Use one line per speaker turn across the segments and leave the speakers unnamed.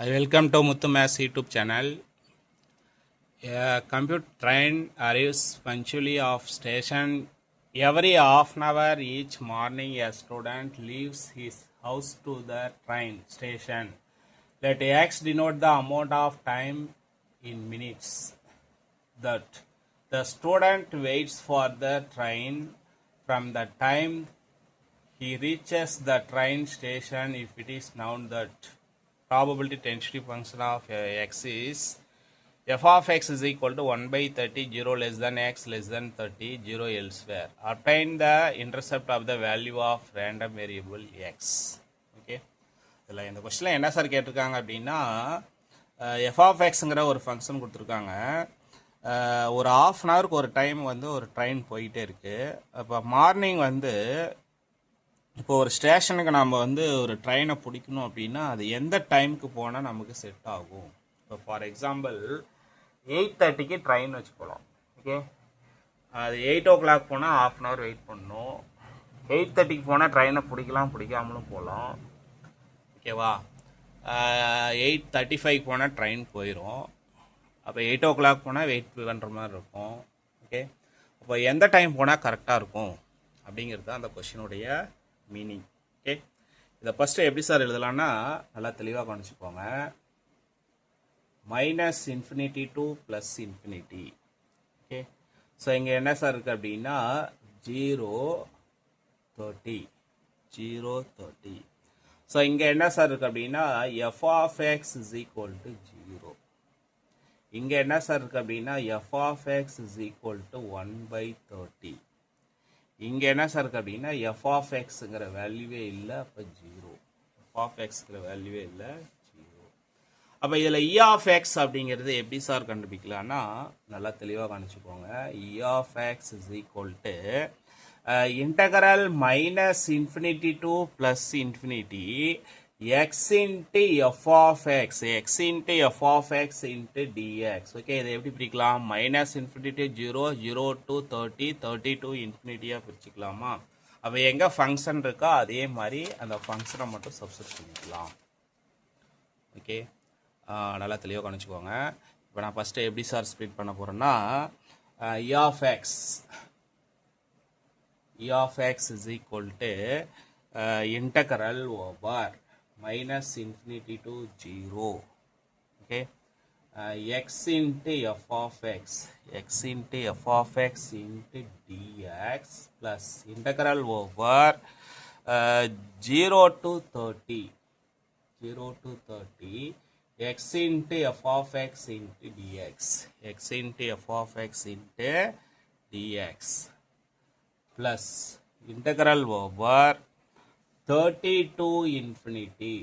I welcome to Muthu Maths YouTube channel. A computer train arrives punctually off station every half an hour each morning. A student leaves his house to the train station. Let X denote the amount of time in minutes that the student waits for the train from the time he reaches the train station. If it is known that probability density function of x is f of x is equal to 1 by 30, 0 less than x less than 30, 0 elsewhere. Obtain the intercept of the value of random variable x. Okay, இதில் இந்த கொஸ்டினில் என்ன sir கேட்டிருக்காங்க அப்படின்னா f of எக்ஸுங்கிற ஒரு function கொடுத்துருக்காங்க. ஒரு of an ஹவருக்கு ஒரு டைம் வந்து ஒரு ட்ரெயின் போயிட்டே இருக்குது. அப்போ மார்னிங் வந்து இப்போ ஒரு ஸ்டேஷனுக்கு நம்ம வந்து ஒரு ட்ரெயினை பிடிக்கணும் அப்படின்னா அது எந்த டைமுக்கு போனால் நமக்கு செட் ஆகும். இப்போ ஃபார் எக்ஸாம்பிள் 8:30க்கு ட்ரெயின் வச்சுக்கலாம். ஓகே, அது 8 o'clock போனால் ஆஃப் அன் ஹவர் வெயிட் பண்ணணும். 8:30க்கு போனால் ட்ரெயினை பிடிக்காமலும் போகலாம். ஓகேவா, 8:35 போனால் ட்ரெயின் போயிடும். அப்போ 8 o'clock போனால் வெயிட் பண்ணுற மாதிரி இருக்கும். ஓகே, அப்போ எந்த டைம் போனால் கரெக்டாக இருக்கும் அப்படிங்கிறது தான் அந்த கொஷினுடைய மீனிங். ஓகே, இதை ஃபஸ்ட்டு எப்படி சார் எழுதலான்னா நல்லா தெளிவாக கவனிச்சுக்கோங்க. Minus infinity to plus infinity. Okay, so இங்கே என்ன சார் இருக்குது அப்படின்னா 0, 30. ஸோ இங்கே என்ன சார் இருக்குது அப்படின்னா f of x is equal to 0. இங்கே என்ன சார் இருக்குது அப்படின்னா f of x is equal to 1/30. இங்கே என்ன சார் இருக்குது அப்படின்னா எஃப் ஆஃப் எக்ஸுங்கிற வேல்யூவே இல்லை, அப்போ 0. எஃப் ஆஃப் எக்ஸுங்கிற வேல்யூவே இல்லை, 0. அப்போ இதில் இ ஆஃப் எக்ஸ் அப்படிங்கிறது எப்படி சார் கண்டுபிடிக்கலான்னா நல்லா தெளிவாக கணிச்சுக்கோங்க. E of x is equal to integral minus infinity to plus infinity x into f of x into f of x into dx. Okay, இதை எப்படி பிரிக்கலாம்? Minus infinity 0, 0 to 30, 30 to இன்ஃபினிட்டியாக பிரிச்சுக்கலாமா? அப்போ எங்கே ஃபங்க்ஷன் இருக்கோ அதே மாதிரி அந்த ஃபங்க்ஷனை மட்டும் சப்ஸ்டிட் பண்ணிக்கலாம். ஓகே, நல்லா தெளிவாக கணிச்சுக்கோங்க. இப்போ நான் ஃபஸ்ட்டு எப்படி சார் ஸ்ப்ளிட் பண்ண போகிறேன்னா e of x is equal to integral over minus infinity to 0. Okay, x into f of x into f of x into dx plus integral over 0 to 30 x into f of x into dx, x into f of x into dx plus integral over 30 to infinity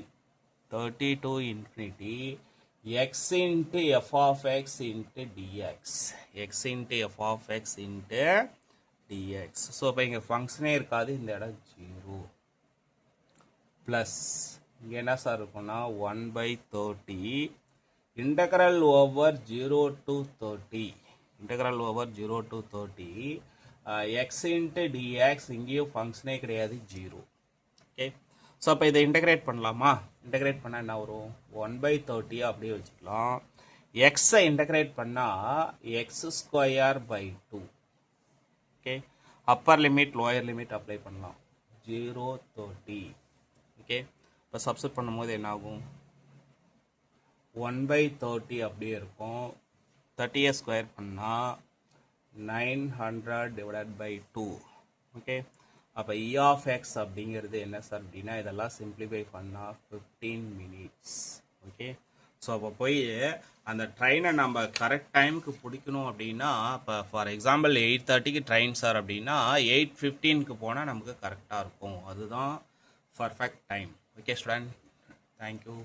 x into f of x into dx, x into f of x into dx. So இப்போ இங்கே ஃபங்க்ஷனே இருக்காது, இந்த இடம் 0 plus இங்கே என்ன sir இருக்குன்னா 1/30 integral over 0 to 30 x into dx. இங்கேயும் ஃபங்க்ஷனே கிடையாது, 0. ஓகே, ஸோ அப்போ இதை இன்டகிரேட் பண்ணலாமா? இன்டகிரேட் பண்ணால் என்ன வரும்? 1/30 அப்படியே வச்சுக்கலாம். எக்ஸை இன்டகிரேட் பண்ணால் x²/2. Okay, upper limit lower limit apply பண்ணலாம். 0, 30. ஓகே, இப்போ சப்ஸ்டிட் பண்ணும்போது என்ன ஆகும்? 1/30 அப்படியே இருக்கும். 30 ஸ்கொயர் பண்ணால் 900/2. ஓகே, அப்போ இ ஆஃப் எக்ஸ் அப்படிங்கிறது என்ன சார் அப்படின்னா இதெல்லாம் சிம்பிளிஃபை பண்ணால் 15 minutes. ஓகே, ஸோ அப்போ போய் அந்த ட்ரெயினை நம்ம கரெக்ட் டைமுக்கு பிடிக்கணும் அப்படின்னா இப்போ ஃபார் எக்ஸாம்பிள் 8:30க்கு ட்ரெயின் சார் அப்படின்னா 8:15க்கு போனால் நமக்கு கரெக்டாக இருக்கும். அதுதான் perfect time. Okay student, thank you.